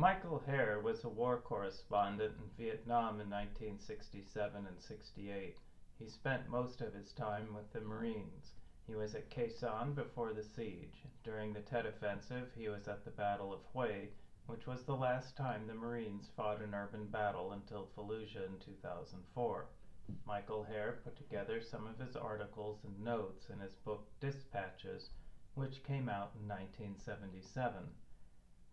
Michael Herr was a war correspondent in Vietnam in 1967 and 68. He spent most of his time with the Marines. He was at Khe Sanh before the siege. During the Tet Offensive, he was at the Battle of Hue, which was the last time the Marines fought an urban battle until Fallujah in 2004. Michael Herr put together some of his articles and notes in his book Dispatches, which came out in 1977.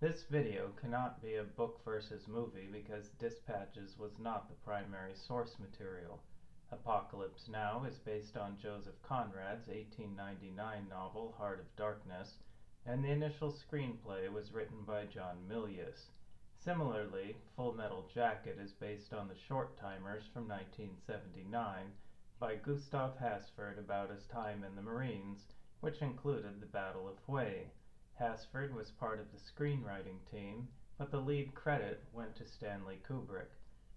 This video cannot be a book versus movie because Dispatches was not the primary source material. Apocalypse Now is based on Joseph Conrad's 1899 novel Heart of Darkness, and the initial screenplay was written by John Milius. Similarly, Full Metal Jacket is based on The Short Timers from 1979 by Gustav Hasford about his time in the Marines, which included the Battle of Hue. Hasford was part of the screenwriting team, but the lead credit went to Stanley Kubrick.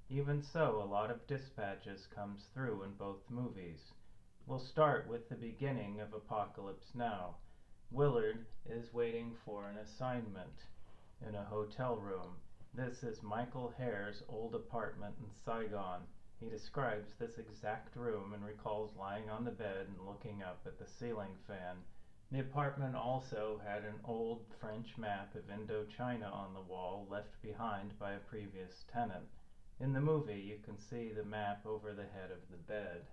Even so, a lot of Dispatches comes through in both movies. We'll start with the beginning of Apocalypse Now. Willard is waiting for an assignment in a hotel room. This is Michael Herr's old apartment in Saigon. He describes this exact room and recalls lying on the bed and looking up at the ceiling fan. The apartment also had an old French map of Indochina on the wall left behind by a previous tenant. In the movie, you can see the map over the head of the bed.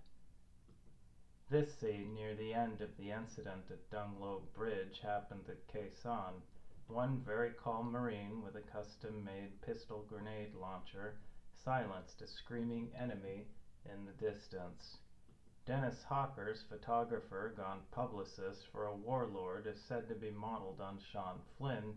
This scene near the end of the incident at Dung Lo Bridge happened at Khe Sanh. One very calm Marine with a custom-made pistol grenade launcher silenced a screaming enemy in the distance. Dennis Hopper's photographer gone publicist for a warlord is said to be modeled on Sean Flynn,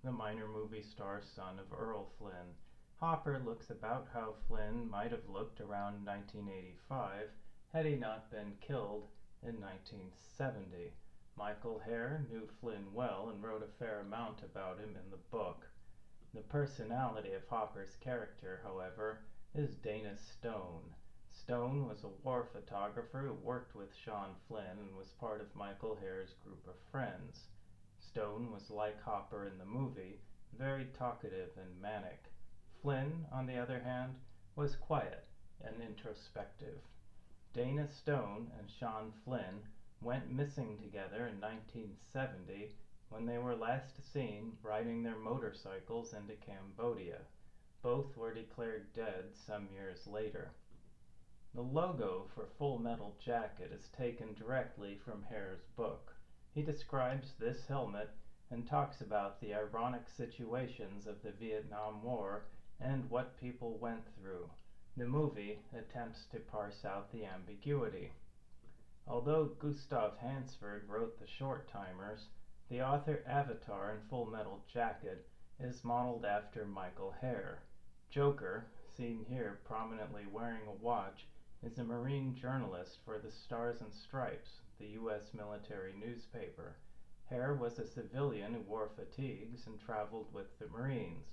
the minor movie star son of Earl Flynn. Hopper looks about how Flynn might have looked around 1985 had he not been killed in 1970. Michael Herr knew Flynn well and wrote a fair amount about him in the book. The personality of Hopper's character, however, is Dana Stone. Stone was a war photographer who worked with Sean Flynn and was part of Michael Herr's group of friends. Stone was like Hopper in the movie, very talkative and manic. Flynn, on the other hand, was quiet and introspective. Dana Stone and Sean Flynn went missing together in 1970 when they were last seen riding their motorcycles into Cambodia. Both were declared dead some years later. The logo for Full Metal Jacket is taken directly from Herr's book. He describes this helmet and talks about the ironic situations of the Vietnam War and what people went through. The movie attempts to parse out the ambiguity. Although Gustav Hasford wrote The Short Timers, the author avatar in Full Metal Jacket is modeled after Michael Herr. Joker, seen here prominently wearing a watch, is a Marine journalist for the Stars and Stripes, the U.S. military newspaper. Herr was a civilian who wore fatigues and traveled with the Marines.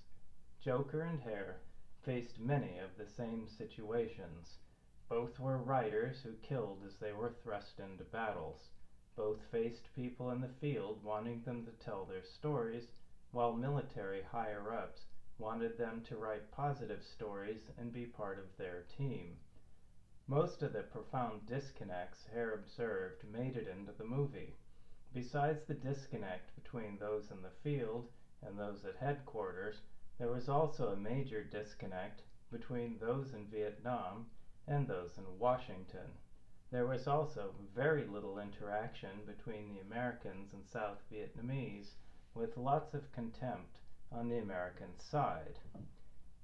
Joker and Herr faced many of the same situations. Both were writers who killed as they were thrust into battles. Both faced people in the field wanting them to tell their stories, while military higher-ups wanted them to write positive stories and be part of their team. Most of the profound disconnects Herr observed made it into the movie. Besides the disconnect between those in the field and those at headquarters, there was also a major disconnect between those in Vietnam and those in Washington. There was also very little interaction between the Americans and South Vietnamese, with lots of contempt on the American side.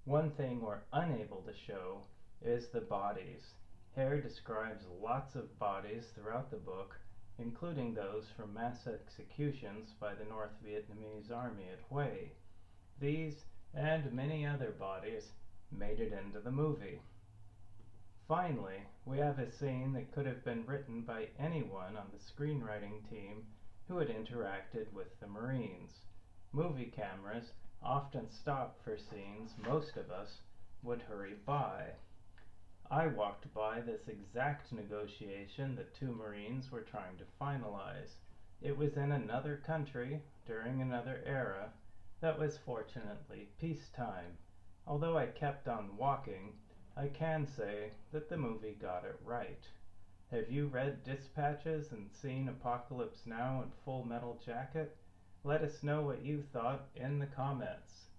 One thing we're unable to show is the bodies. Herr describes lots of bodies throughout the book, including those from mass executions by the North Vietnamese army at Hue. These and many other bodies made it into the movie. Finally, we have a scene that could have been written by anyone on the screenwriting team who had interacted with the Marines. Movie cameras often stop for scenes most of us would hurry by. I walked by this exact negotiation that two Marines were trying to finalize. It was in another country, during another era, That was fortunately peacetime. Although I kept on walking, I can say that the movie got it right. Have you read Dispatches and seen Apocalypse Now and Full Metal Jacket? Let us know what you thought in the comments.